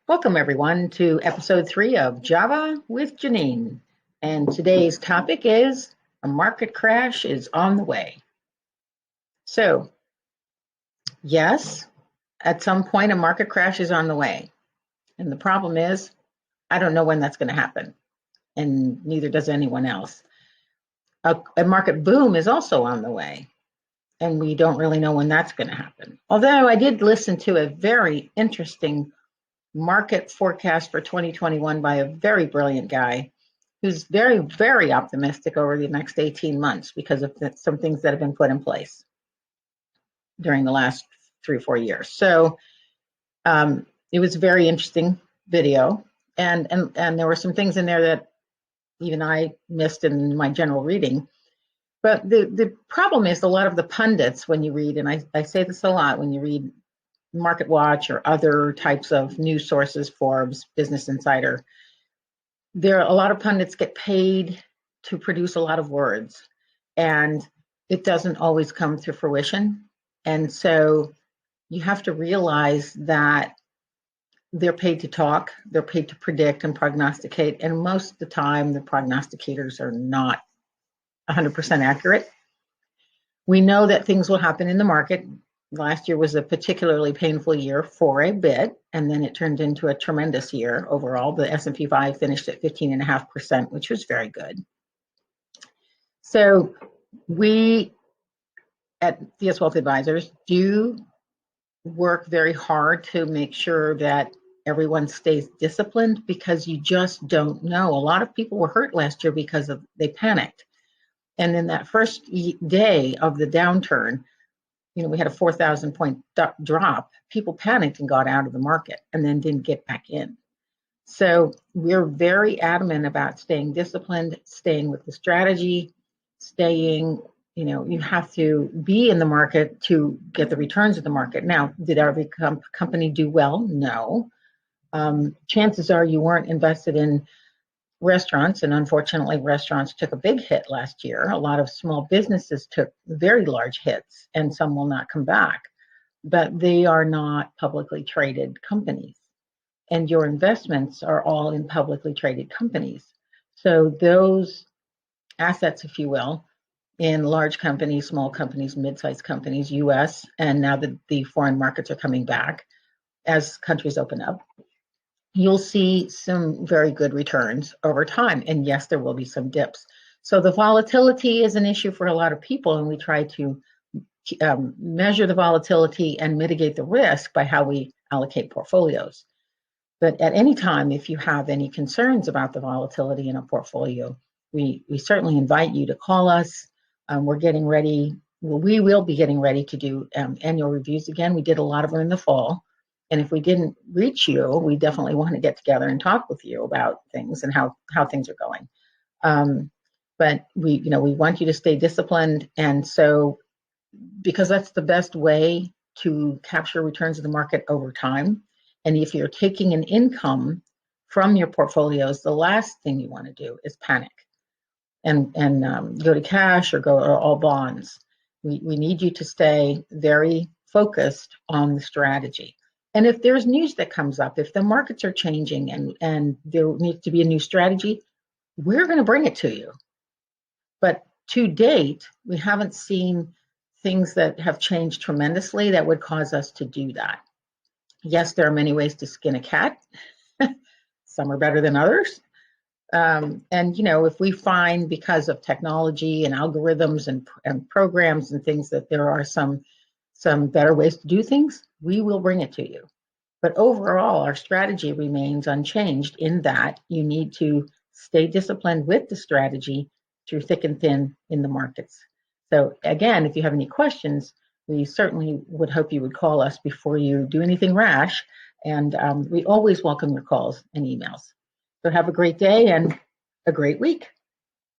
Welcome everyone to episode 3 of Java with Janine. And today's topic is a market crash is on the way. So, yes, at some point a market crash is on the way. And the problem is, I don't know when that's going to happen. And neither does anyone else. A market boom is also on the way. And we don't really know when that's going to happen. Although I did listen to a very interesting market forecast for 2021 by a very brilliant guy who's very, very optimistic over the next 18 months because of some things that have been put in place during the last 3 or 4 years. So it was a very interesting video. And there were some things in there that even I missed in my general reading. But the problem is a lot of the pundits, when you read, and I say this a lot, when you read Market Watch or other types of news sources, Forbes, Business Insider, a lot of pundits get paid to produce a lot of words, and it doesn't always come to fruition. And so you have to realize that they're paid to talk, they're paid to predict and prognosticate, and most of the time the prognosticators are not 100% accurate. We know that things will happen in the market. Last year was a particularly painful year for a bit, and then it turned into a tremendous year overall. The S&P 5 finished at 15.5%, which was very good. So we at DS Wealth Advisors do work very hard to make sure that everyone stays disciplined, because you just don't know. A lot of people were hurt last year because they panicked. And in that first day of the downturn, we had a 4,000 point drop. People panicked and got out of the market and then didn't get back in. So we're very adamant about staying disciplined, staying with the strategy, you have to be in the market to get the returns of the market. Now, did every company do well? No. Chances are you weren't invested in restaurants, and unfortunately restaurants took a big hit last year. A lot of small businesses took very large hits, and some will not come back, but they are not publicly traded companies, and your investments are all in publicly traded companies. So those assets, if you will, in large companies, small companies, mid-sized companies, US, and now that the foreign markets are coming back as countries open up, you'll see some very good returns over time. And yes, there will be some dips. So the volatility is an issue for a lot of people, and we try to measure the volatility and mitigate the risk by how we allocate portfolios. But at any time, if you have any concerns about the volatility in a portfolio, we certainly invite you to call us. We're getting ready. We will be getting ready to do annual reviews again. We did a lot of them in the fall. And if we didn't reach you, we definitely want to get together and talk with you about things and how things are going. But we want you to stay disciplined. And so, because that's the best way to capture returns of the market over time. And if you're taking an income from your portfolios, the last thing you want to do is panic and go to cash or all bonds. We need you to stay very focused on the strategy. And if there's news that comes up, if the markets are changing and there needs to be a new strategy, we're going to bring it to you. But to date, we haven't seen things that have changed tremendously that would cause us to do that. Yes, there are many ways to skin a cat. Some are better than others. And if we find, because of technology and algorithms and programs and things, that there are some better ways to do things, we will bring it to you. But overall, our strategy remains unchanged in that you need to stay disciplined with the strategy through thick and thin in the markets. So again, if you have any questions, we certainly would hope you would call us before you do anything rash. And we always welcome your calls and emails. So have a great day and a great week.